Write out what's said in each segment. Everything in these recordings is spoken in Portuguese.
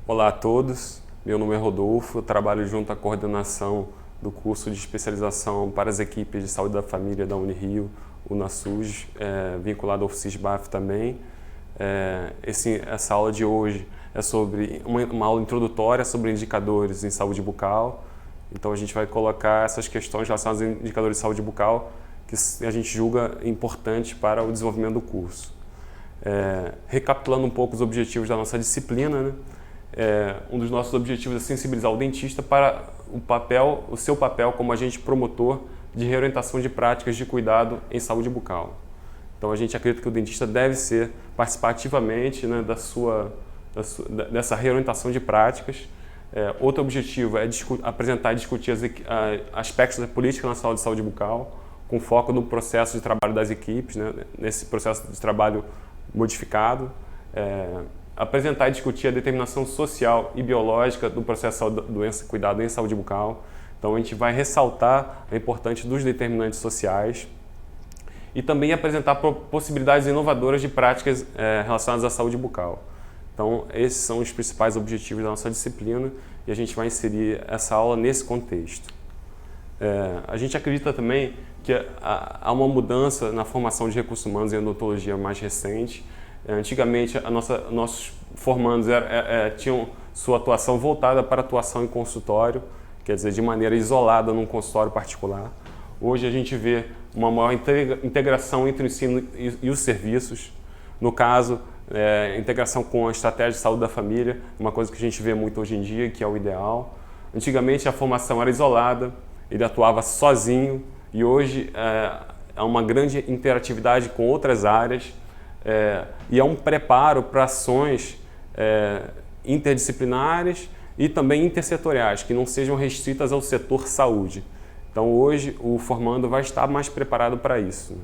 Olá a todos, meu nome é Rodolfo, eu trabalho junto à coordenação do curso de especialização para as equipes de saúde da família da Unirio, UNASUS, vinculado ao CISBAF também. Essa aula de hoje é sobre uma aula introdutória sobre indicadores em saúde bucal. Então a gente vai colocar essas questões relacionadas a indicadores de saúde bucal que a gente julga importante para o desenvolvimento do curso. Recapitulando um pouco os objetivos da nossa disciplina, né? Um dos nossos objetivos é sensibilizar o dentista para o seu papel como agente promotor de reorientação de práticas de cuidado em saúde bucal. Então a gente acredita que o dentista deve participar ativamente, né, dessa reorientação de práticas. Outro objetivo é apresentar e discutir aspectos da política nacional de saúde bucal, com foco no processo de trabalho das equipes, né, nesse processo de trabalho modificado. Apresentar e discutir a determinação social e biológica do processo de doença e cuidado em saúde bucal. Então a gente vai ressaltar a importância dos determinantes sociais e também apresentar possibilidades inovadoras de práticas relacionadas à saúde bucal. Então esses são os principais objetivos da nossa disciplina e a gente vai inserir essa aula nesse contexto. A gente acredita também que há uma mudança na formação de recursos humanos em odontologia mais recente. Antigamente, nossos formandos tinham sua atuação voltada para atuação em consultório, quer dizer, de maneira isolada num consultório particular. Hoje a gente vê uma maior integração entre o ensino e os serviços. No caso, integração com a estratégia de saúde da família, uma coisa que a gente vê muito hoje em dia, que é o ideal. Antigamente a formação era isolada, ele atuava sozinho e hoje há uma grande interatividade com outras áreas. E é um preparo para ações interdisciplinares e também intersetoriais, que não sejam restritas ao setor saúde. Então hoje o formando vai estar mais preparado para isso.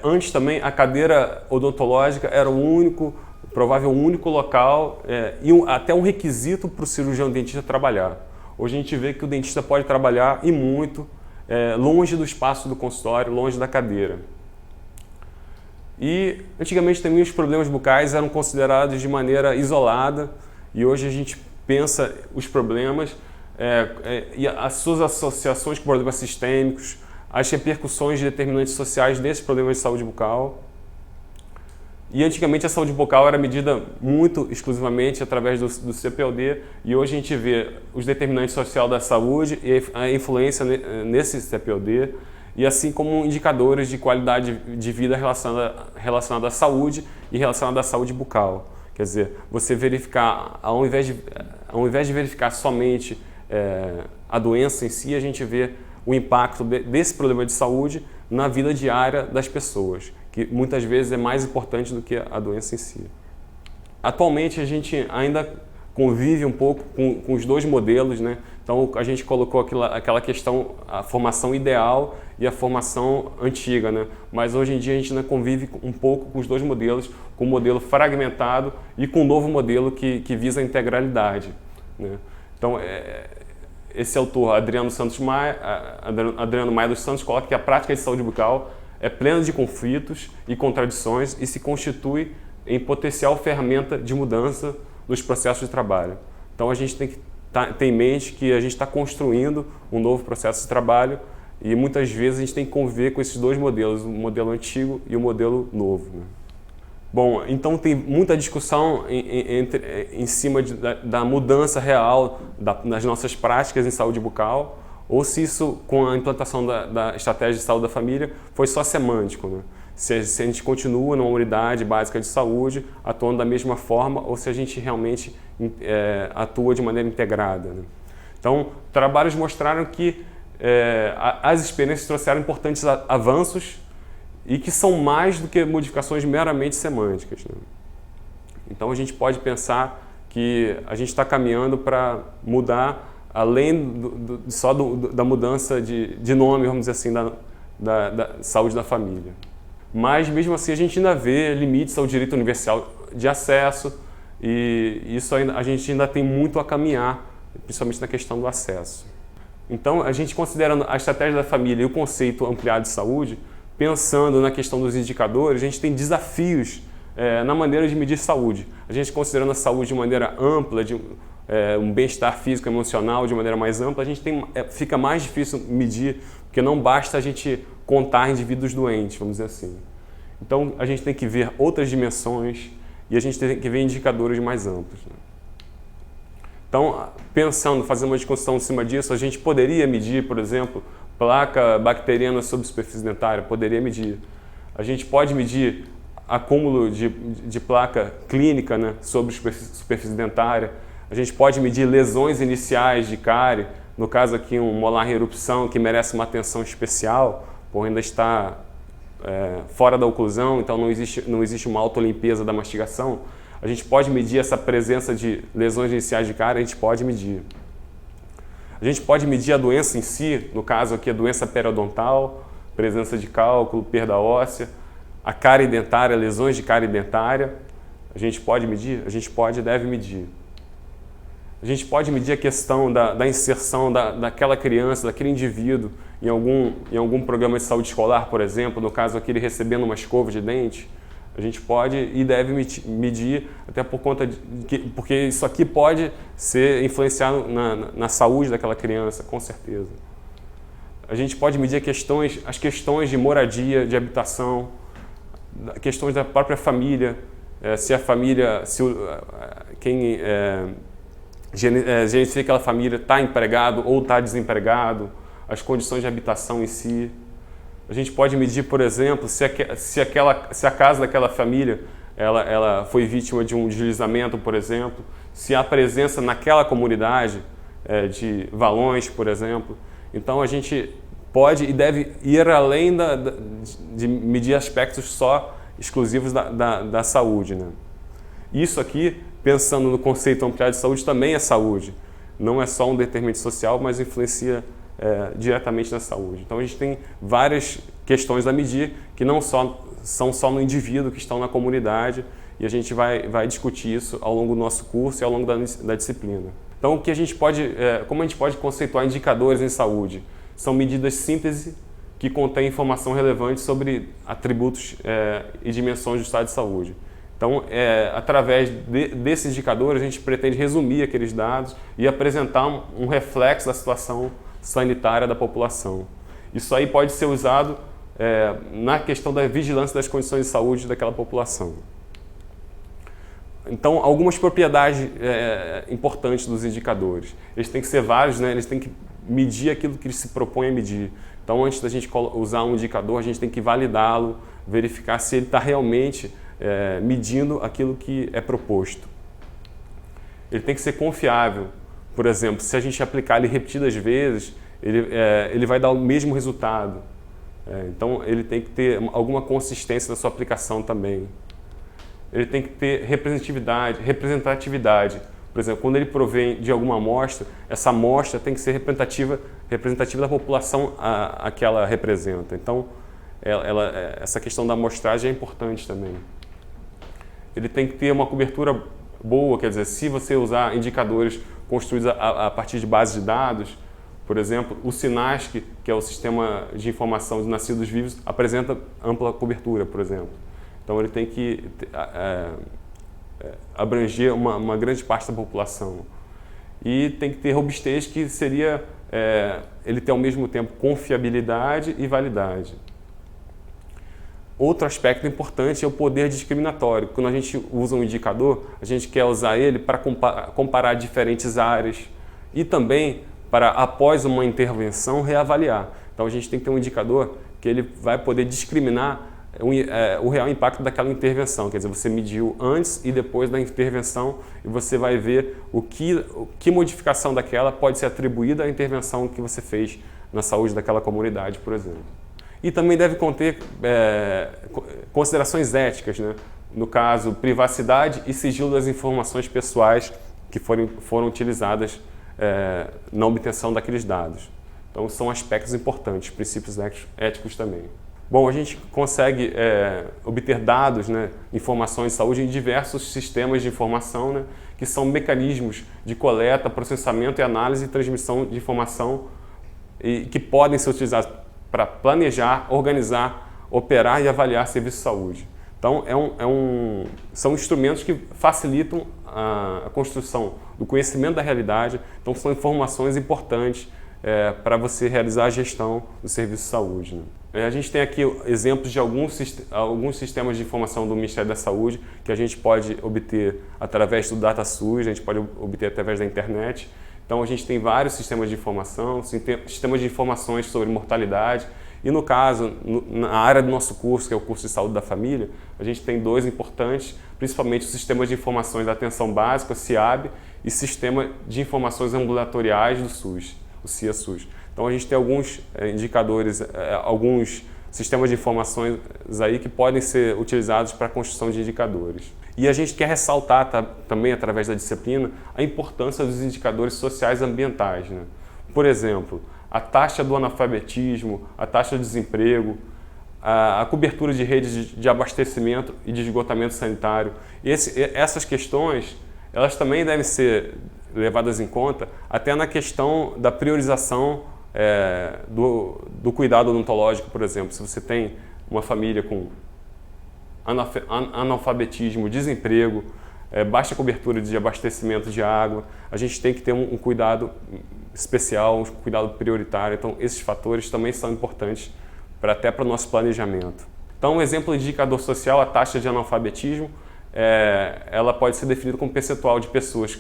Antes também a cadeira odontológica era o único local e até um requisito para o cirurgião dentista trabalhar. Hoje a gente vê que o dentista pode trabalhar e muito longe do espaço do consultório, longe da cadeira. E antigamente também os problemas bucais eram considerados de maneira isolada e hoje a gente pensa os problemas e as suas associações com problemas sistêmicos, as repercussões de determinantes sociais desses problemas de saúde bucal. E antigamente a saúde bucal era medida muito exclusivamente através do CPOD e hoje a gente vê os determinantes sociais da saúde e a influência nesse CPOD, e assim como indicadores de qualidade de vida relacionada à saúde e relacionada à saúde bucal. Quer dizer, você verificar, ao invés de verificar somente a doença em si, a gente vê o impacto desse problema de saúde na vida diária das pessoas, que muitas vezes é mais importante do que a doença em si. Atualmente a gente ainda convive um pouco com os dois modelos, né? Então a gente colocou aquela questão, a formação ideal e a formação antiga, né? Mas hoje em dia a gente ainda convive um pouco com os dois modelos, com o modelo fragmentado e com o novo modelo que visa a integralidade, né? Então esse autor, Adriano Maia dos Santos, coloca que a prática de saúde bucal é plena de conflitos e contradições e se constitui em potencial ferramenta de mudança dos processos de trabalho. Então a gente tem que ter em mente que a gente está construindo um novo processo de trabalho e muitas vezes a gente tem que conviver com esses dois modelos, o modelo antigo e o modelo novo, né? Bom, então tem muita discussão em cima da mudança real das nossas práticas em saúde bucal, ou se isso, com a implantação da estratégia de saúde da família, foi só semântico, né? Se a gente continua numa unidade básica de saúde, atuando da mesma forma, ou se a gente realmente atua de maneira integrada, né? Então, trabalhos mostraram que as experiências trouxeram importantes avanços e que são mais do que modificações meramente semânticas, né? Então, a gente pode pensar que a gente está caminhando para mudar, além só da mudança de nome, vamos dizer assim, da saúde da família. Mas, mesmo assim, a gente ainda vê limites ao direito universal de acesso e isso a gente ainda tem muito a caminhar, principalmente na questão do acesso. Então, a gente considerando a estratégia da família e o conceito ampliado de saúde, pensando na questão dos indicadores, a gente tem desafios na maneira de medir saúde. A gente considerando a saúde de maneira ampla, um bem-estar físico e emocional de maneira mais ampla, a gente fica mais difícil medir, porque não basta a gente contar indivíduos doentes, vamos dizer assim. Então, a gente tem que ver outras dimensões e a gente tem que ver indicadores mais amplos, né? Então, fazendo uma discussão em cima disso, a gente poderia medir, por exemplo, placa bacteriana sobre superfície dentária, poderia medir. A gente pode medir acúmulo de placa clínica, né, sobre superfície dentária. A gente pode medir lesões iniciais de cárie, no caso aqui um molar em erupção que merece uma atenção especial, por ainda está fora da oclusão, então não existe uma autolimpeza da mastigação. A gente pode medir essa presença de lesões iniciais de cárie, a gente pode medir. A gente pode medir a doença em si, no caso aqui a doença periodontal, presença de cálculo, perda óssea, a cárie dentária, lesões de cárie dentária. A gente pode medir? A gente pode e deve medir. A gente pode medir a questão da inserção daquela criança, daquele indivíduo em algum programa de saúde escolar, por exemplo, no caso aqui ele recebendo uma escova de dente. A gente pode e deve medir, até por conta porque isso aqui pode ser influenciado na saúde daquela criança, com certeza. A gente pode medir as questões de moradia, de habitação, questões da própria família, quem gerencia aquela família está empregado ou está desempregado, as condições de habitação em si. A gente pode medir, por exemplo, se a casa daquela família ela foi vítima de um deslizamento, por exemplo, se há presença naquela comunidade de valões, por exemplo. Então, a gente pode e deve ir além de medir aspectos só exclusivos da saúde, né? Isso aqui, pensando no conceito ampliado de saúde, também é saúde. Não é só um determinante social, mas influencia diretamente na saúde. Então a gente tem várias questões a medir que não são só no indivíduo, que estão na comunidade, e a gente vai discutir isso ao longo do nosso curso e ao longo da disciplina. Então o que a gente como a gente pode conceituar indicadores em saúde? São medidas síntese que contêm informação relevante sobre atributos e dimensões do estado de saúde. Então, através desses indicadores, a gente pretende resumir aqueles dados e apresentar um reflexo da situação sanitária da população. Isso aí pode ser usado na questão da vigilância das condições de saúde daquela população. Então, algumas propriedades importantes dos indicadores. Eles têm que ser vários, né? Eles têm que medir aquilo que eles se propõem a medir. Então, antes da gente usar um indicador, a gente tem que validá-lo, verificar se ele está realmente medindo aquilo que é proposto. Ele tem que ser confiável. Por exemplo, se a gente aplicar ele repetidas vezes, ele vai dar o mesmo resultado. Então, ele tem que ter alguma consistência na sua aplicação também. Ele tem que ter representatividade. Por exemplo, quando ele provém de alguma amostra, essa amostra tem que ser representativa da população a que ela representa. Então, essa questão da amostragem é importante também. Ele tem que ter uma cobertura boa, quer dizer, se você usar indicadores construídos a partir de bases de dados, por exemplo, o SINASC, que é o Sistema de Informação de Nascidos Vivos, apresenta ampla cobertura, por exemplo. Então, ele tem que abranger uma grande parte da população. E tem que ter robustez, que seria ele ter ao mesmo tempo confiabilidade e validade. Outro aspecto importante é o poder discriminatório. Quando a gente usa um indicador, a gente quer usar ele para comparar diferentes áreas e também para, após uma intervenção, reavaliar. Então, a gente tem que ter um indicador que ele vai poder discriminar o real impacto daquela intervenção. Quer dizer, você mediu antes e depois da intervenção e você vai ver que modificação daquela pode ser atribuída à intervenção que você fez na saúde daquela comunidade, por exemplo. E também deve conter considerações éticas, né? No caso, privacidade e sigilo das informações pessoais que foram utilizadas na obtenção daqueles dados. Então, são aspectos importantes, princípios éticos também. Bom, a gente consegue obter dados, né, informações de saúde em diversos sistemas de informação, né, que são mecanismos de coleta, processamento e análise e transmissão de informação e que podem ser utilizados para planejar, organizar, operar e avaliar serviços de saúde. Então, Então, são instrumentos que facilitam a construção do conhecimento da realidade, então são informações importantes para você realizar a gestão do serviço de saúde, né? A gente tem aqui exemplos de alguns sistemas de informação do Ministério da Saúde que a gente pode obter através do DataSUS, a gente pode obter através da internet. Então a gente tem vários sistemas de informação, sistemas de informações sobre mortalidade. E no caso, na área do nosso curso, que é o curso de saúde da família, a gente tem dois importantes, principalmente o Sistema de Informações da Atenção Básica, o SIAB, e Sistema de Informações Ambulatoriais do SUS, o CIA-SUS. Então a gente tem alguns indicadores, alguns sistemas de informações aí que podem ser utilizados para a construção de indicadores. E a gente quer ressaltar também, através da disciplina, a importância dos indicadores sociais e ambientais, né? Por exemplo, a taxa do analfabetismo, a taxa de desemprego, a cobertura de redes de abastecimento e de esgotamento sanitário. Essas questões, elas também devem ser levadas em conta até na questão da priorização do cuidado odontológico, por exemplo. Se você tem uma família com analfabetismo, desemprego, baixa cobertura de abastecimento de água, a gente tem que ter um cuidado especial, um cuidado prioritário. Então, esses fatores também são importantes até para o nosso planejamento. Então, um exemplo de indicador social, a taxa de analfabetismo, ela pode ser definida como percentual de pessoas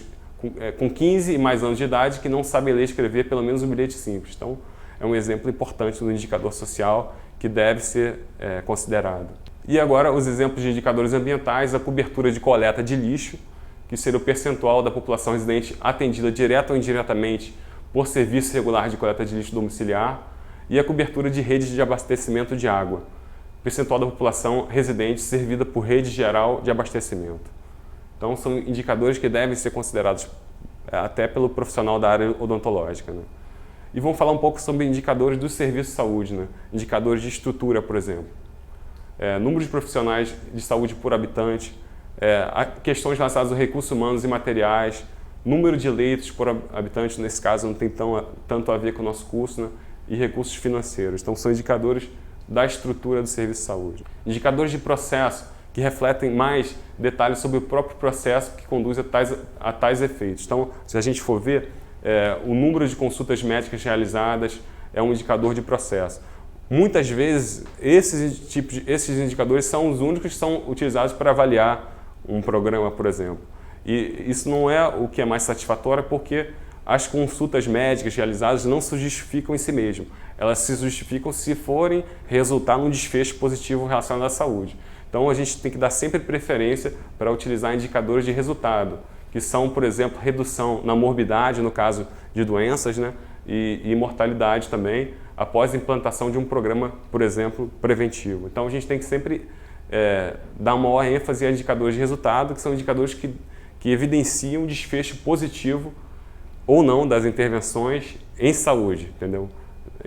com 15 e mais anos de idade que não sabem ler e escrever pelo menos um bilhete simples. Então, é um exemplo importante do indicador social que deve ser considerado. E agora, os exemplos de indicadores ambientais, a cobertura de coleta de lixo, que seria o percentual da população residente atendida direta ou indiretamente por serviço regular de coleta de lixo domiciliar, e a cobertura de redes de abastecimento de água, percentual da população residente servida por rede geral de abastecimento. Então, são indicadores que devem ser considerados até pelo profissional da área odontológica, né? E vamos falar um pouco sobre indicadores do serviço de saúde, né? Indicadores de estrutura, por exemplo. Número de profissionais de saúde por habitante, questões relacionadas aos recursos humanos e materiais, número de leitos por habitante, nesse caso não tem tanto a ver com o nosso curso, né? E recursos financeiros. Então, são indicadores da estrutura do serviço de saúde. Indicadores de processo, que refletem mais detalhes sobre o próprio processo que conduz a tais efeitos. Então, se a gente for ver, o número de consultas médicas realizadas é um indicador de processo. Muitas vezes, esses indicadores são os únicos que são utilizados para avaliar um programa, por exemplo. E isso não é o que é mais satisfatório, porque as consultas médicas realizadas não se justificam em si mesmas. Elas se justificam se forem resultar num desfecho positivo relacionado à saúde. Então, a gente tem que dar sempre preferência para utilizar indicadores de resultado, que são, por exemplo, redução na morbidade, no caso de doenças, né? E mortalidade também, após a implantação de um programa, por exemplo, preventivo. Então, a gente tem que sempre dar maior ênfase a indicadores de resultado, que são indicadores que evidenciam um desfecho positivo ou não das intervenções em saúde, entendeu?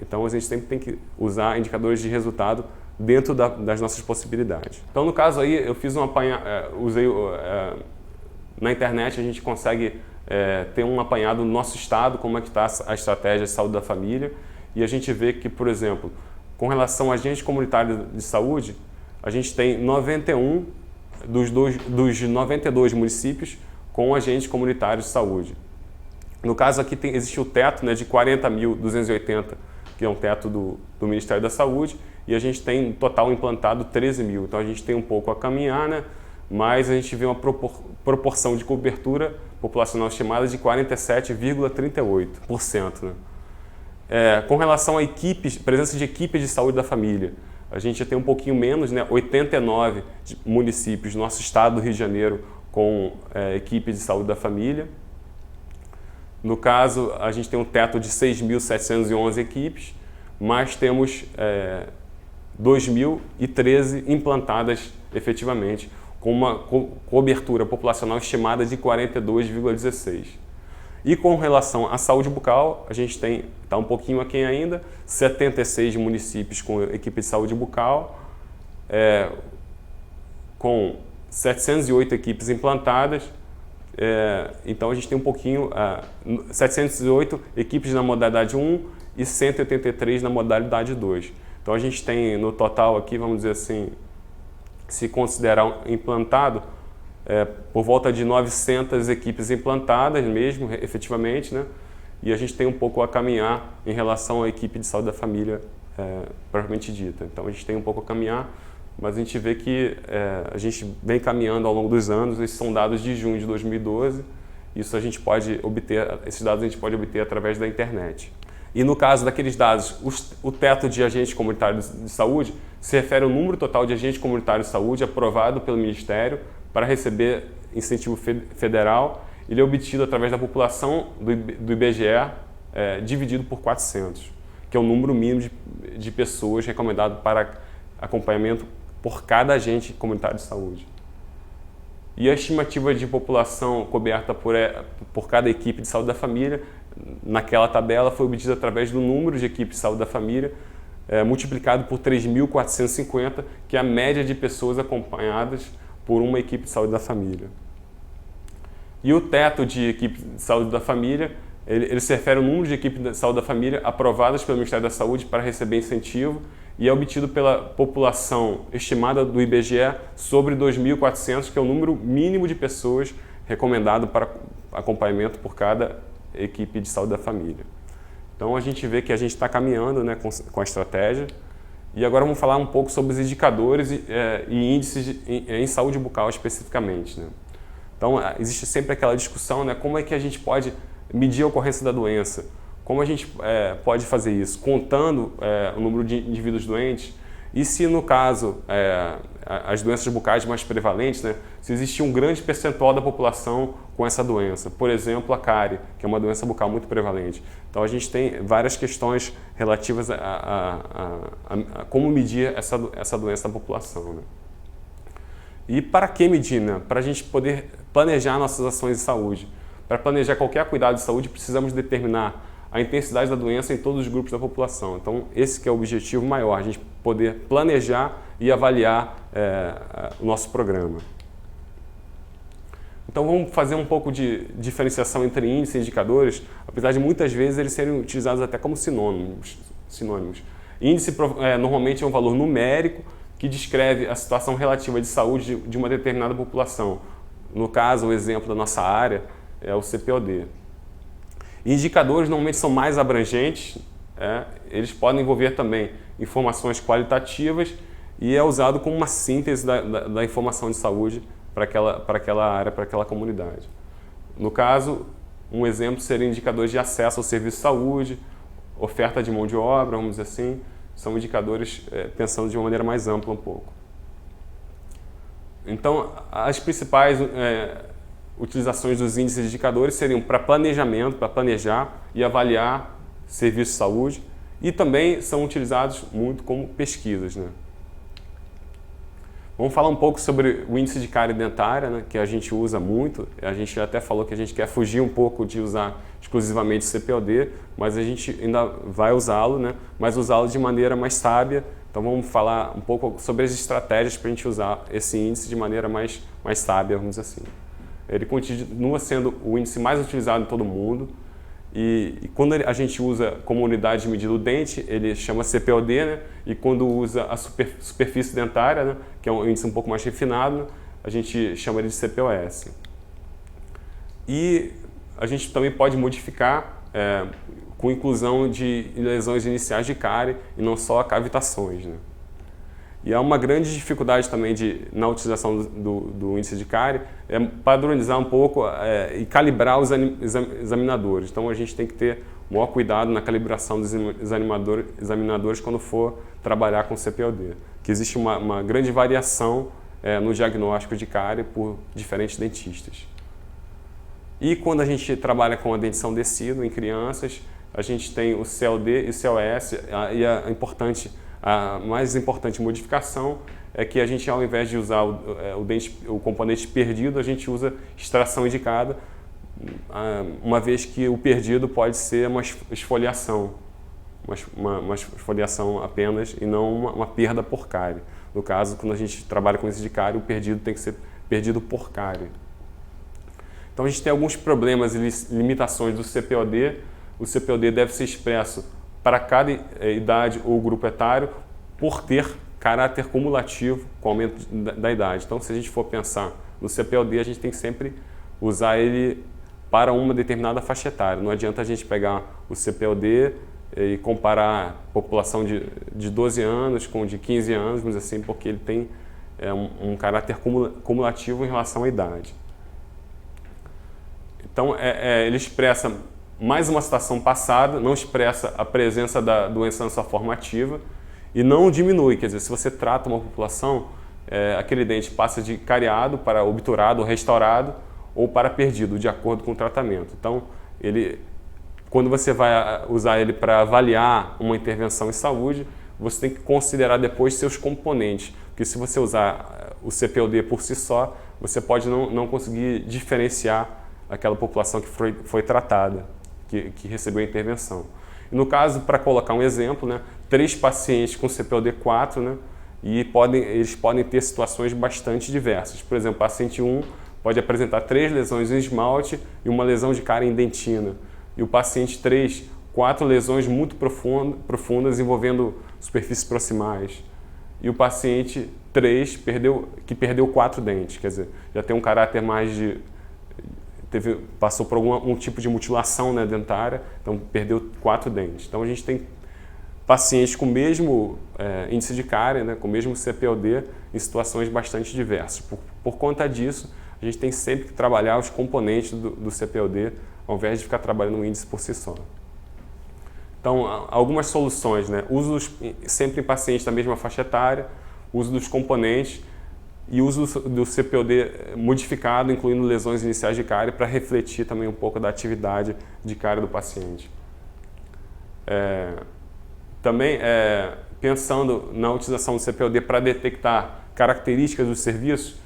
Então, a gente sempre tem que usar indicadores de resultado dentro das nossas possibilidades. Então, no caso aí, eu fiz na internet a gente consegue ter um apanhado no nosso estado, como é que está a estratégia de saúde da família, e a gente vê que, por exemplo, com relação a agentes comunitários de saúde, a gente tem 91 dos 92 municípios com agentes comunitários de saúde. No caso aqui existe o teto, né, de 40.280, que é um teto do Ministério da Saúde, e a gente tem, no total, implantado 13 mil. Então, a gente tem um pouco a caminhar, né? Mas a gente vê uma proporção de cobertura populacional estimada de 47,38%. Né? Com relação a presença de equipes de saúde da família, a gente já tem um pouquinho menos, né? 89 municípios do nosso estado do Rio de Janeiro com equipe de saúde da família. No caso, a gente tem um teto de 6.711 equipes, mas temos 2.013 implantadas efetivamente, com uma cobertura populacional estimada de 42,16%. E com relação à saúde bucal, a gente está um pouquinho aquém ainda, 76 municípios com equipe de saúde bucal, com 708 equipes implantadas. Então a gente tem um pouquinho, 708 equipes na modalidade 1 e 183 na modalidade 2. Então a gente tem no total aqui, vamos dizer assim, que se considerar implantado, por volta de 900 equipes implantadas mesmo, efetivamente, né? E a gente tem um pouco a caminhar em relação à equipe de saúde da família propriamente dita. Então a gente tem um pouco a caminhar, mas a gente vê que a gente vem caminhando ao longo dos anos. Esses são dados de junho de 2012. Isso a gente pode obter, esses dados a gente pode obter através da internet. E no caso daqueles dados, o teto de agentes comunitários de saúde se refere ao número total de agentes comunitários de saúde aprovado pelo Ministério para receber incentivo federal. Ele é obtido através da população do IBGE dividido por 400, que é o número mínimo de pessoas recomendado para acompanhamento por cada agente comunitário de saúde. E a estimativa de população coberta por cada equipe de saúde da família, naquela tabela, foi obtida através do número de equipes de saúde da família, multiplicado por 3.450, que é a média de pessoas acompanhadas por uma equipe de saúde da família. E o teto de equipe de saúde da família, ele se refere ao número de equipes de saúde da família aprovadas pelo Ministério da Saúde para receber incentivo e é obtido pela população estimada do IBGE sobre 2.400, que é o número mínimo de pessoas recomendado para acompanhamento por cada equipe de saúde da família. Então a gente vê que a gente está caminhando, né, com a estratégia. E agora vamos falar um pouco sobre os indicadores e índices em saúde bucal especificamente, né? Então, existe sempre aquela discussão, né? Como é que a gente pode medir a ocorrência da doença? Como a gente pode fazer isso? Contando o número de indivíduos doentes? E se, no caso, as doenças bucais mais prevalentes, né? Se existir um grande percentual da população com essa doença? Por exemplo, a cárie, que é uma doença bucal muito prevalente. Então, a gente tem várias questões relativas a como medir essa doença da população, né? E para que medir, né? Para a gente poder planejar nossas ações de saúde. Para planejar qualquer cuidado de saúde, precisamos determinar a intensidade da doença em todos os grupos da população. Então, esse que é o objetivo maior, a gente poder planejar e avaliar o nosso programa. Então, vamos fazer um pouco de diferenciação entre índices e indicadores, apesar de muitas vezes eles serem utilizados até como sinônimos. Índice normalmente é um valor numérico que descreve a situação relativa de saúde de uma determinada população. No caso, o exemplo da nossa área é o CPOD. Indicadores normalmente são mais abrangentes, eles podem envolver também informações qualitativas e é usado como uma síntese da informação de saúde para aquela área, para aquela comunidade. No caso, um exemplo seria indicadores de acesso ao serviço de saúde, oferta de mão de obra, vamos dizer assim. São indicadores pensando de uma maneira mais ampla um pouco. Então, as principais utilizações dos índices de indicadores seriam para planejamento, para planejar e avaliar serviços de saúde, e também são utilizados muito como pesquisas, né? Vamos falar um pouco sobre o índice de cárie dentária, né, que a gente usa muito. A gente até falou que a gente quer fugir um pouco de usar exclusivamente o CPOD, mas a gente ainda vai usá-lo, né, mas usá-lo de maneira mais sábia. Então vamos falar um pouco sobre as estratégias para a gente usar esse índice de maneira mais sábia, vamos dizer assim. Ele continua sendo o índice mais utilizado em todo o mundo. E quando a gente usa como unidade de medida o dente, ele chama CPOD, né? E quando usa a superfície dentária, né? Que é um índice um pouco mais refinado, a gente chama ele de CPOS. E a gente também pode modificar com inclusão de lesões iniciais de cárie e não só cavitações, né? E há uma grande dificuldade também na utilização do índice de cárie é padronizar um pouco e calibrar os examinadores. Então a gente tem que ter o maior cuidado na calibração dos examinadores quando for trabalhar com CPOD. Que existe uma grande variação no diagnóstico de cárie por diferentes dentistas. E quando a gente trabalha com a dentição decídua em crianças, a gente tem o CLD e o COS, e a mais importante modificação é que a gente, ao invés de usar o componente perdido, a gente usa extração indicada, uma vez que o perdido pode ser uma esfoliação, uma esfoliação apenas e não uma perda por cárie. No caso, quando a gente trabalha com esse de cárie, o perdido tem que ser perdido por cárie. Então a gente tem alguns problemas e limitações do CPOD. O CPOD deve ser expresso para cada idade ou grupo etário por ter caráter cumulativo com o aumento da idade. Então, se a gente for pensar no CPOD, a gente tem que sempre usar ele para uma determinada faixa etária. Não adianta a gente pegar o CPOD e comparar a população de 12 anos com de 15 anos, vamos dizer assim, porque ele tem um caráter cumulativo em relação à idade. Então, ele expressa mais uma situação passada, não expressa a presença da doença na sua forma ativa e não diminui. Quer dizer, se você trata uma população, aquele dente passa de cariado para obturado ou restaurado ou para perdido, de acordo com o tratamento. Então, quando você vai usar ele para avaliar uma intervenção em saúde, você tem que considerar depois seus componentes, porque se você usar o CPOD por si só, você pode não conseguir diferenciar aquela população que foi tratada, que recebeu a intervenção. E no caso, para colocar um exemplo, né, 3 pacientes com CPOD 4, né, e eles podem ter situações bastante diversas. Por exemplo, o paciente 1 pode apresentar 3 lesões em esmalte e uma lesão de cárie em dentina. E o paciente 3, 4 lesões muito profundas envolvendo superfícies proximais. E o paciente 3 que perdeu 4 dentes, quer dizer, já tem um caráter mais passou por algum tipo de mutilação, né, dentária, então perdeu 4 dentes. Então a gente tem pacientes com o mesmo índice de cárie, né, com o mesmo CPOD, em situações bastante diversas. Por conta disso, a gente tem sempre que trabalhar os componentes do CPOD, ao invés de ficar trabalhando o índice por si só. Então, algumas soluções, né? Uso sempre em pacientes da mesma faixa etária, uso dos componentes e uso do CPOD modificado, incluindo lesões iniciais de cárie, para refletir também um pouco da atividade de cárie do paciente. Também, pensando na utilização do CPOD para detectar características dos serviços,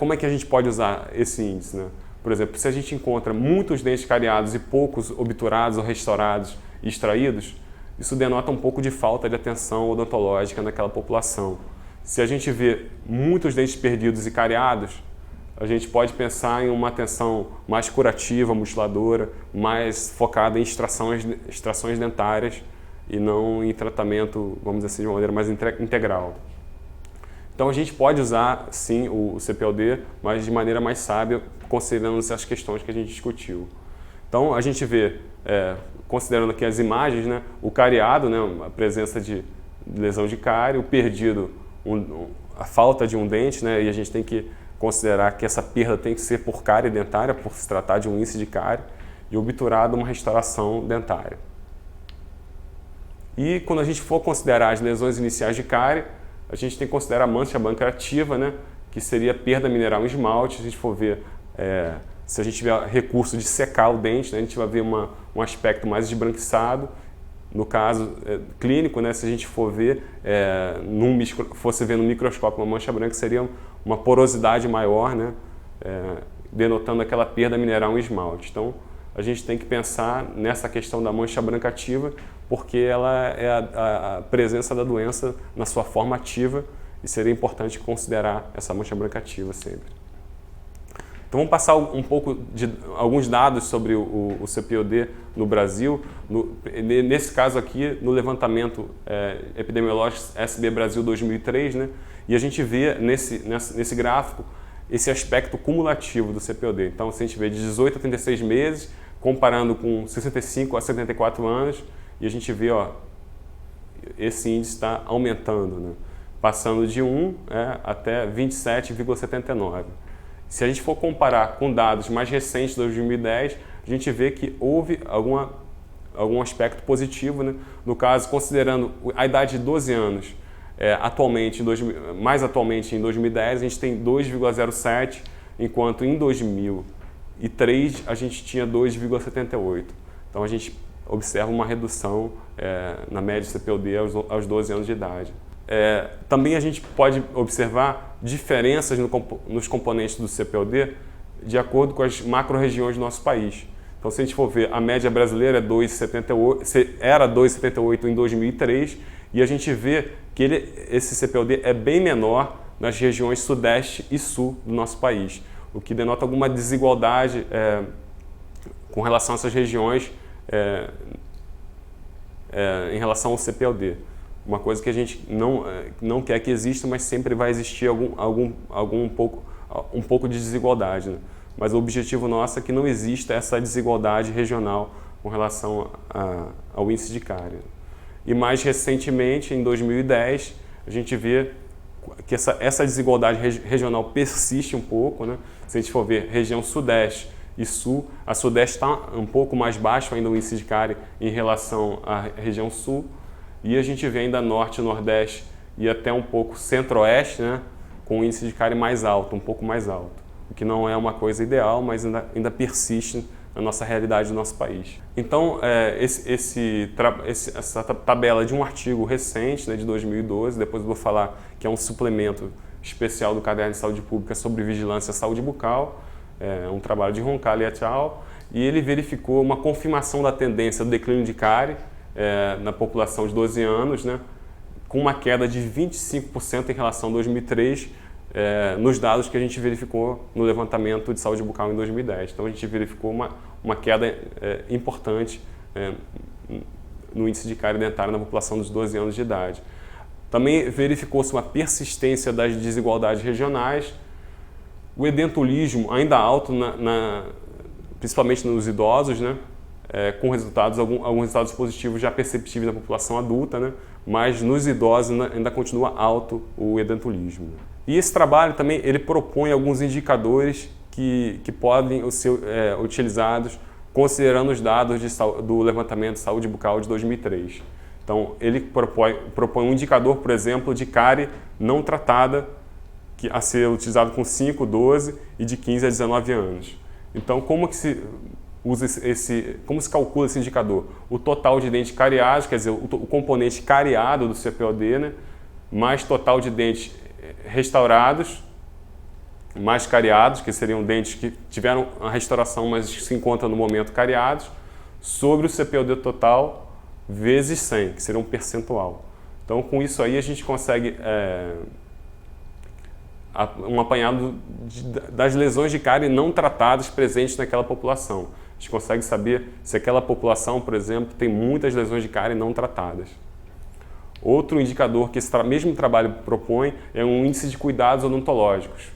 como é que a gente pode usar esse índice, né? Por exemplo, se a gente encontra muitos dentes cariados e poucos obturados ou restaurados e extraídos, isso denota um pouco de falta de atenção odontológica naquela população. Se a gente vê muitos dentes perdidos e cariados, a gente pode pensar em uma atenção mais curativa, mutiladora, mais focada em extrações dentárias e não em tratamento, vamos dizer assim, de uma maneira mais integral. Então a gente pode usar, sim, o CPOD, mas de maneira mais sábia, considerando essas questões que a gente discutiu. Então a gente vê, considerando aqui as imagens, né, o cariado, né, a presença de lesão de cárie, o perdido, a falta de um dente, né, e a gente tem que considerar que essa perda tem que ser por cárie dentária, por se tratar de um índice de cárie, e obturado, uma restauração dentária. E quando a gente for considerar as lesões iniciais de cárie, a gente tem que considerar a mancha branca ativa, né, que seria perda mineral em esmalte. Se a gente for ver, se a gente tiver recurso de secar o dente, né, a gente vai ver um aspecto mais esbranquiçado. No caso clínico, né, se a gente for ver, fosse ver no microscópio uma mancha branca, seria uma porosidade maior, né, denotando aquela perda mineral em esmalte. Então, a gente tem que pensar nessa questão da mancha branca ativa, porque ela é a presença da doença na sua forma ativa e seria importante considerar essa mancha branca ativa sempre. Então vamos passar um pouco de alguns dados sobre o CPOD no Brasil. Nesse caso aqui, no levantamento epidemiológico SB Brasil 2003, né, e a gente vê nesse gráfico esse aspecto cumulativo do CPOD. Então, se a gente vê de 18 a 36 meses, comparando com 65 a 74 anos, e a gente vê, ó, esse índice está aumentando, né, passando de 1 até 27,79. Se a gente for comparar com dados mais recentes de 2010, a gente vê que houve algum aspecto positivo, né? No caso, considerando a idade de 12 anos, mais atualmente em 2010, a gente tem 2,07, enquanto em 2003 a gente tinha 2,78. Então a gente observa uma redução na média do CPOD aos 12 anos de idade. Também a gente pode observar diferenças nos componentes do CPOD de acordo com as macro-regiões do nosso país. Então, se a gente for ver, a média brasileira era 2,78 em 2003, e a gente vê que esse CPOD é bem menor nas regiões sudeste e sul do nosso país, o que denota alguma desigualdade com relação a essas regiões em relação ao CPOD. uma coisa que a gente não quer que exista, mas sempre vai existir um pouco de desigualdade, né? Mas o objetivo nosso é que não exista essa desigualdade regional com relação ao índice de cárie. E mais recentemente, em 2010, a gente vê que essa desigualdade regional persiste um pouco, né? Se a gente for ver região Sudeste e Sul, a Sudeste está um pouco mais baixo ainda o índice de cárie em relação à região Sul, e a gente vê ainda Norte, Nordeste e até um pouco Centro-Oeste, né? Com o índice de cárie mais alto, um pouco mais alto, o que não é uma coisa ideal, mas ainda persiste na nossa realidade do nosso país. Então, essa tabela de um artigo recente, né, de 2012, depois eu vou falar que é um suplemento especial do Caderno de Saúde Pública sobre Vigilância à Saúde Bucal, um trabalho de Roncalli et al., e ele verificou uma confirmação da tendência do declínio de cárie na população de 12 anos, né, com uma queda de 25% em relação a 2003, nos dados que a gente verificou no levantamento de saúde bucal em 2010. Então a gente verificou uma queda importante no índice de cárie dentária na população dos 12 anos de idade. Também verificou-se uma persistência das desigualdades regionais, o edentulismo ainda alto, principalmente nos idosos, né? Com alguns resultados positivos já perceptíveis na população adulta, né? Mas nos idosos ainda continua alto o edentulismo. E esse trabalho também ele propõe alguns indicadores que podem ser utilizados considerando os dados do levantamento de saúde bucal de 2003. Então, ele propõe um indicador, por exemplo, de cárie não tratada, a ser utilizado com 5, 12 e de 15 a 19 anos. Então, como se calcula esse indicador? O total de dentes cariados, quer dizer, o componente cariado do CPOD, né, mais total de dentes restaurados, mais cariados, que seriam dentes que tiveram a restauração, mas se encontram no momento cariados, sobre o CPOD total vezes 100, que seria um percentual. Então, com isso aí, a gente consegue um apanhado das lesões de cárie não tratadas presentes naquela população. A gente consegue saber se aquela população, por exemplo, tem muitas lesões de cárie não tratadas. Outro indicador que esse mesmo trabalho propõe é um índice de cuidados odontológicos,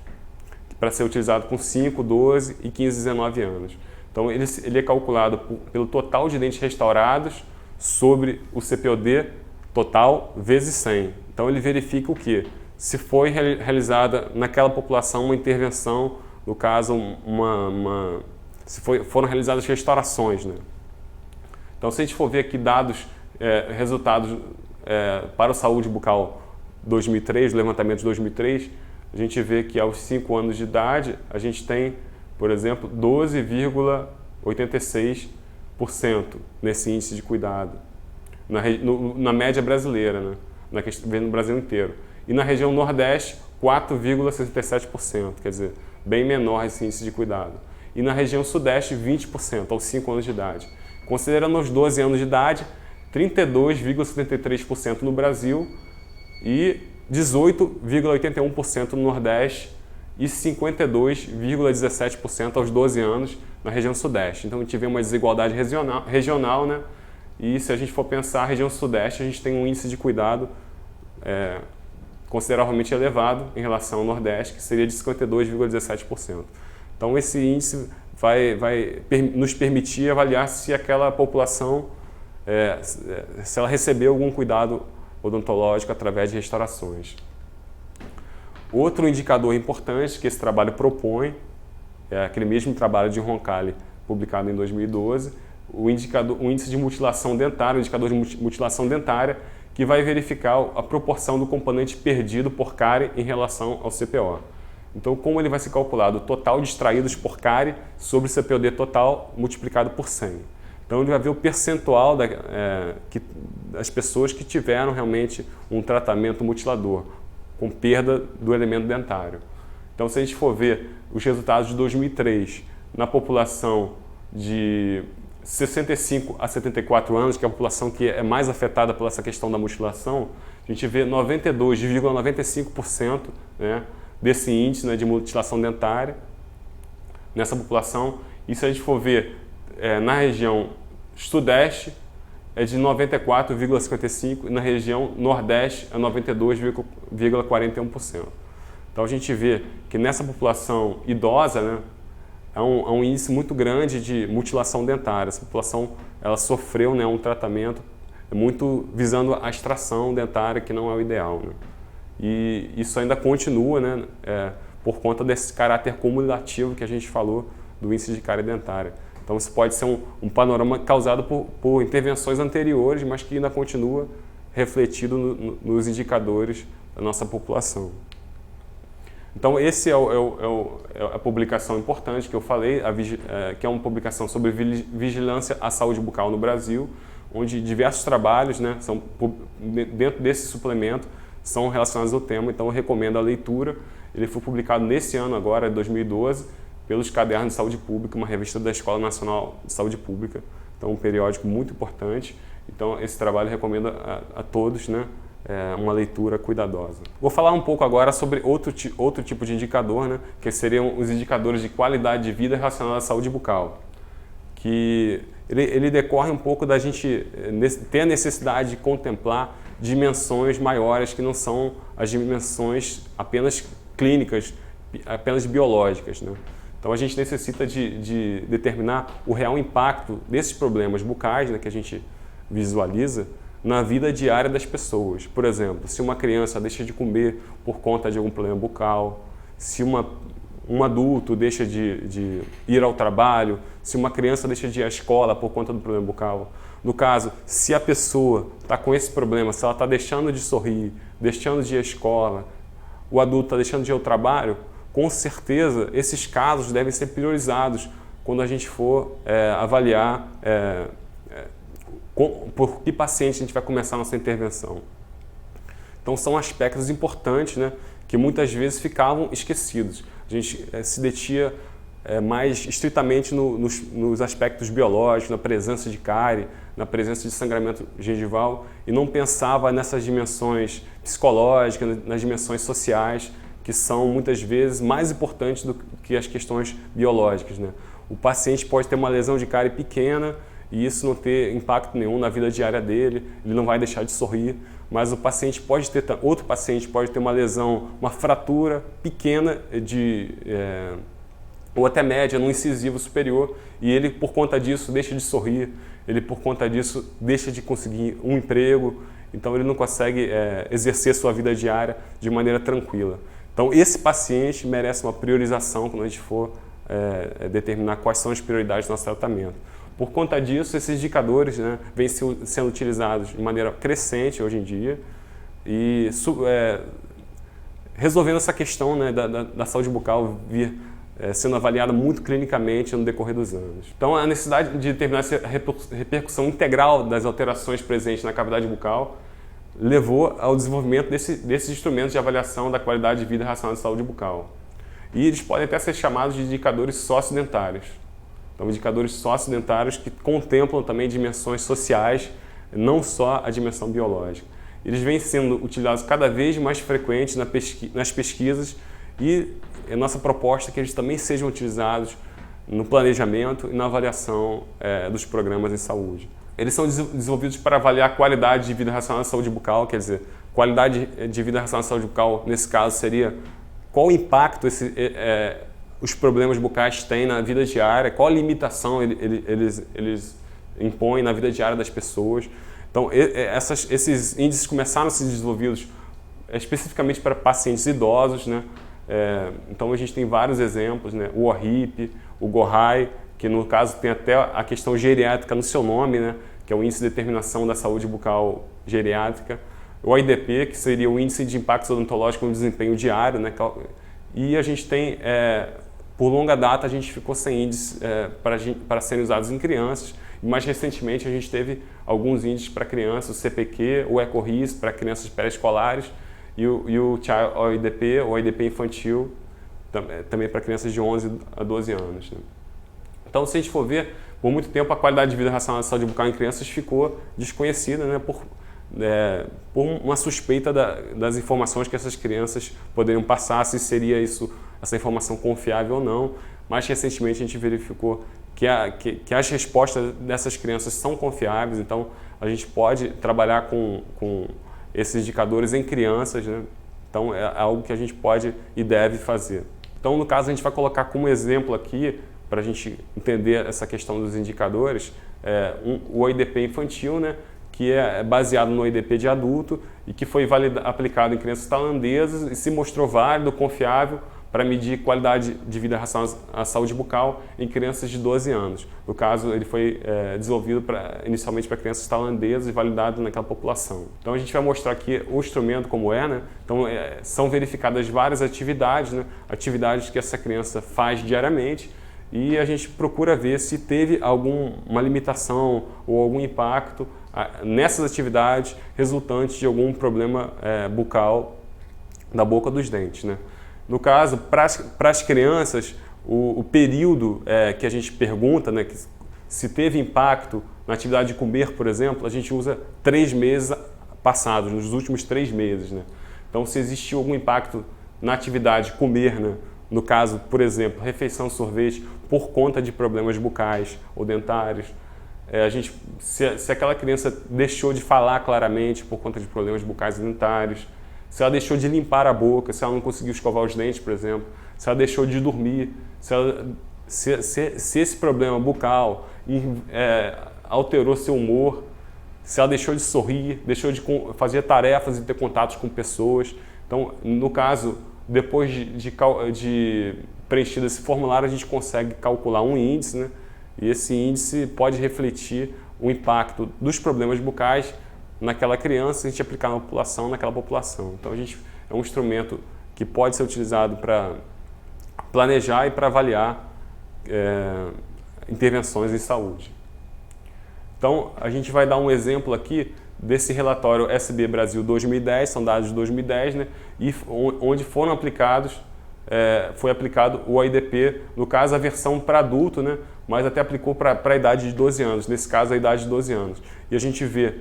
para ser utilizado com 5, 12 e 15, 19 anos. Então, ele é calculado pelo total de dentes restaurados sobre o CPOD total vezes 100. Então, ele verifica o quê? Se foi realizada naquela população uma intervenção, no caso, foram realizadas restaurações, né? Então, se a gente for ver aqui resultados para o Saúde Bucal 2003, levantamento de 2003, a gente vê que aos 5 anos de idade, a gente tem, por exemplo, 12,86% nesse índice de cuidado, na média brasileira, né? No Brasil inteiro. E na região Nordeste, 4,67%, quer dizer, bem menor esse índice de cuidado. E na região Sudeste, 20%, aos 5 anos de idade. Considerando os 12 anos de idade, 32,73% no Brasil e 18,81% no Nordeste e 52,17% aos 12 anos na região Sudeste. Então a gente vê uma desigualdade regional, né? E se a gente for pensar a região Sudeste, a gente tem um índice de cuidado consideravelmente elevado em relação ao Nordeste, que seria de 52,17%. Então esse índice vai nos permitir avaliar se aquela população, se ela recebeu algum cuidado odontológico através de restaurações. Outro indicador importante que esse trabalho propõe, é aquele mesmo trabalho de Roncalli, publicado em 2012, o índice de mutilação dentária, o indicador de mutilação dentária, que vai verificar a proporção do componente perdido por cárie em relação ao CPO. Então, como ele vai ser calculado? O total de extraídos por cárie sobre o CPOD total multiplicado por 100. Então, ele vai ver o percentual das pessoas que tiveram realmente um tratamento mutilador, com perda do elemento dentário. Então, se a gente for ver os resultados de 2003 na população de 65 a 74 anos, que é a população que é mais afetada por essa questão da mutilação, a gente vê 92,95%, né, desse índice, né, de mutilação dentária nessa população. E se a gente for ver na região Sudeste, é de 94,55% e na região Nordeste é 92,41%. Então a gente vê que nessa população idosa, né, há um índice muito grande de mutilação dentária. Essa população ela sofreu, né, um tratamento muito visando a extração dentária, que não é o ideal, né? E isso ainda continua, né, por conta desse caráter cumulativo que a gente falou do índice de cárie dentária. Então isso pode ser um panorama causado por intervenções anteriores, mas que ainda continua refletido nos indicadores da nossa população. Então esse é a publicação importante que eu falei, que é uma publicação sobre vigilância à saúde bucal no Brasil, onde diversos trabalhos, né, dentro desse suplemento são relacionados ao tema, então eu recomendo a leitura. Ele foi publicado nesse ano agora, 2012, pelos Cadernos de Saúde Pública, uma revista da Escola Nacional de Saúde Pública, então um periódico muito importante. Então esse trabalho eu recomendo a todos, né, uma leitura cuidadosa. Vou falar um pouco agora sobre outro tipo de indicador, né, que seriam os indicadores de qualidade de vida relacionados à saúde bucal, que ele decorre um pouco da gente ter a necessidade de contemplar dimensões maiores que não são as dimensões apenas clínicas, apenas biológicas, né? Então a gente necessita de determinar o real impacto desses problemas bucais, né, que a gente visualiza na vida diária das pessoas. Por exemplo, se uma criança deixa de comer por conta de algum problema bucal, se um adulto deixa de ir ao trabalho, se uma criança deixa de ir à escola por conta do problema bucal. No caso, se a pessoa está com esse problema, se ela está deixando de sorrir, deixando de ir à escola, o adulto está deixando de ir ao trabalho, com certeza esses casos devem ser priorizados quando a gente for avaliar por que paciente a gente vai começar a nossa intervenção. Então são aspectos importantes, né, que muitas vezes ficavam esquecidos. A gente se detinha mais estritamente nos aspectos biológicos, na presença de cárie, na presença de sangramento gengival e não pensava nessas dimensões psicológicas, nas dimensões sociais, que são muitas vezes mais importantes do que as questões biológicas, né? O paciente pode ter uma lesão de cárie pequena e isso não ter impacto nenhum na vida diária dele, ele não vai deixar de sorrir, mas o paciente pode ter, outro paciente pode ter uma lesão, uma fratura pequena ou até média no incisivo superior e ele por conta disso deixa de sorrir, ele por conta disso deixa de conseguir um emprego, então ele não consegue exercer sua vida diária de maneira tranquila. Então esse paciente merece uma priorização quando a gente for determinar quais são as prioridades do nosso tratamento. Por conta disso, esses indicadores, né, vêm sendo utilizados de maneira crescente hoje em dia e resolvendo essa questão, né, da saúde bucal vir sendo avaliada muito clinicamente no decorrer dos anos. Então a necessidade de determinar essa repercussão integral das alterações presentes na cavidade bucal levou ao desenvolvimento desses instrumentos de avaliação da qualidade de vida relacionada à saúde bucal. E eles podem até ser chamados de indicadores sociodentários. Então, indicadores sociodentários que contemplam também dimensões sociais, não só a dimensão biológica. Eles vêm sendo utilizados cada vez mais frequentes nas pesquisas e a nossa proposta é que eles também sejam utilizados no planejamento e na avaliação dos programas em saúde. Eles são desenvolvidos para avaliar a qualidade de vida relacionada à saúde bucal, quer dizer, qualidade de vida relacionada à saúde bucal, nesse caso, seria qual o impacto os problemas bucais têm na vida diária, qual a limitação eles impõem na vida diária das pessoas. Então, esses índices começaram a ser desenvolvidos especificamente para pacientes idosos, né? Então, a gente tem vários exemplos, né? O ORIP, o GOHAI, que no caso tem até a questão geriátrica no seu nome, né? Que é o Índice de Determinação da Saúde Bucal Geriátrica. O IDP, que seria o Índice de Impacto Odontológico no Desempenho Diário, né? E a gente tem, por longa data, a gente ficou sem índices para serem usados em crianças. E mais recentemente, a gente teve alguns índices para crianças, o CPQ, o ECORIS, para crianças pré-escolares, e o IDP, o IDP infantil, também para crianças de 11 a 12 anos. Né? Então, se a gente for ver, por muito tempo a qualidade de vida relacionada à saúde bucal em crianças ficou desconhecida, né, por uma suspeita das informações que essas crianças poderiam passar, se seria essa informação confiável ou não. Mais recentemente a gente verificou que as respostas dessas crianças são confiáveis, então a gente pode trabalhar com esses indicadores em crianças, né? Então é algo que a gente pode e deve fazer. Então, no caso, a gente vai colocar como exemplo aqui, para a gente entender essa questão dos indicadores, o OIDP infantil, né? Que é baseado no OIDP de adulto e que foi aplicado em crianças tailandesas e se mostrou válido, confiável para medir qualidade de vida em relação à saúde bucal em crianças de 12 anos. No caso, ele foi desenvolvido inicialmente para crianças tailandesas e validado naquela população. Então, a gente vai mostrar aqui o instrumento como né? Então, são verificadas várias atividades, né? Atividades que essa criança faz diariamente, e a gente procura ver se teve alguma limitação ou algum impacto nessas atividades resultantes de algum problema bucal da boca dos dentes, né? No caso, para as crianças, o período que a gente pergunta, né, se teve impacto na atividade de comer, por exemplo, a gente usa 3 meses passados, nos últimos 3 meses, né? Então, se existiu algum impacto na atividade de comer, né? No caso, por exemplo, refeição, sorvete, por conta de problemas bucais ou dentários, se aquela criança deixou de falar claramente por conta de problemas bucais e dentários, se ela deixou de limpar a boca, se ela não conseguiu escovar os dentes, por exemplo, se ela deixou de dormir, se esse problema bucal alterou seu humor, se ela deixou de sorrir, deixou de fazer tarefas e ter contatos com pessoas. Então, no caso, depois de preenchido esse formulário, a gente consegue calcular um índice, né? E esse índice pode refletir o impacto dos problemas bucais naquela criança, a gente aplicar naquela população. Então, é um instrumento que pode ser utilizado para planejar e para avaliar intervenções em saúde. Então, a gente vai dar um exemplo aqui desse relatório SB Brasil 2010, são dados de 2010, né? E onde foram aplicados, foi aplicado o OIDP, no caso a versão para adulto, né? Mas até aplicou para a idade de 12 anos, nesse caso a idade de 12 anos. E a gente vê,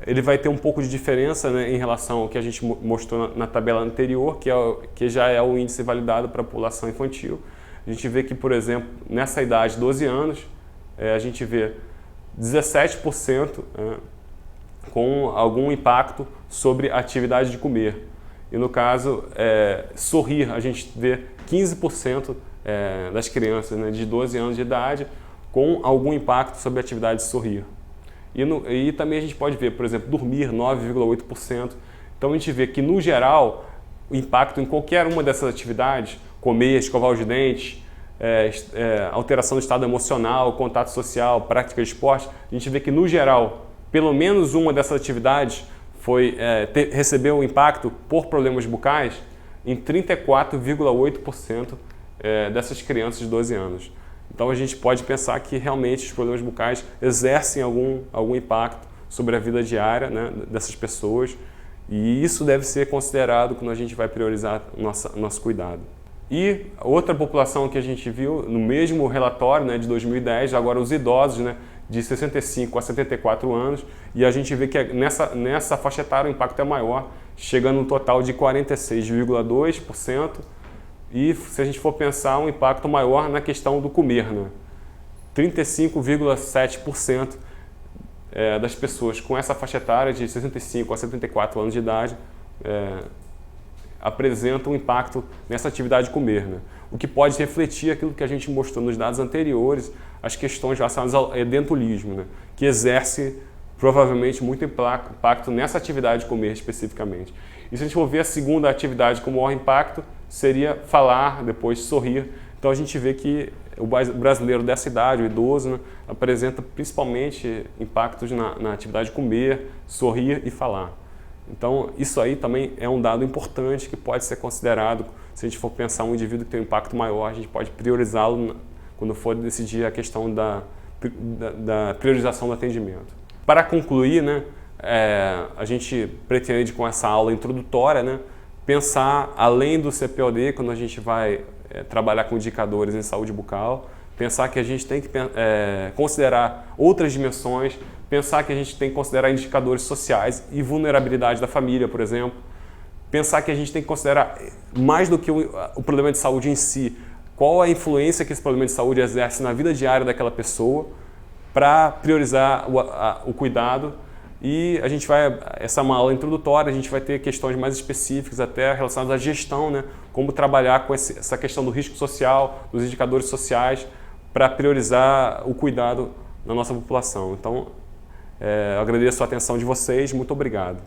ele vai ter um pouco de diferença, né, em relação ao que a gente mostrou na tabela anterior, que já é o índice validado para a população infantil. A gente vê que, por exemplo, nessa idade de 12 anos, a gente vê 17% com algum impacto sobre a atividade de comer. E no caso, sorrir, a gente vê 15% das crianças, né, de 12 anos de idade com algum impacto sobre a atividade de sorrir. E também a gente pode ver, por exemplo, dormir, 9,8%. Então a gente vê que, no geral, o impacto em qualquer uma dessas atividades, comer, escovar os dentes, alteração do estado emocional, contato social, prática de esporte, a gente vê que, no geral, pelo menos uma dessas atividades recebeu impacto por problemas bucais em 34,8% dessas crianças de 12 anos. Então a gente pode pensar que realmente os problemas bucais exercem algum impacto sobre a vida diária, né, dessas pessoas, e isso deve ser considerado quando a gente vai priorizar nosso cuidado. E outra população que a gente viu no mesmo relatório, né, de 2010, agora os idosos, né, de 65 a 74 anos, e a gente vê que nessa faixa etária o impacto é maior, chegando no total de 46,2%, e se a gente for pensar, um impacto maior na questão do comer, né? 35,7% das pessoas com essa faixa etária de 65 a 74 anos de idade apresentam um impacto nessa atividade de comer, né? O que pode refletir aquilo que a gente mostrou nos dados anteriores, as questões relacionadas ao edentulismo, né? Que exerce provavelmente muito impacto nessa atividade de comer especificamente. E se a gente for ver a segunda atividade com maior impacto, seria falar, depois sorrir. Então a gente vê que o brasileiro dessa idade, o idoso, né, apresenta principalmente impactos na atividade de comer, sorrir e falar. Então isso aí também é um dado importante que pode ser considerado. Se a gente for pensar um indivíduo que tem um impacto maior, a gente pode priorizá-lo quando for decidir a questão da priorização do atendimento. Para concluir, né, a gente pretende, com essa aula introdutória, né, pensar além do CPOD, quando a gente vai trabalhar com indicadores em saúde bucal, pensar que a gente tem que considerar outras dimensões, pensar que a gente tem que considerar indicadores sociais e vulnerabilidade da família, por exemplo, pensar que a gente tem que considerar, mais do que o problema de saúde em si, qual a influência que esse problema de saúde exerce na vida diária daquela pessoa, para priorizar o cuidado. E a gente vai, essa é uma aula introdutória, a gente vai ter questões mais específicas até relacionadas à gestão, né? Como trabalhar com essa questão do risco social, dos indicadores sociais, para priorizar o cuidado na nossa população. Então, eu agradeço a atenção de vocês, muito obrigado.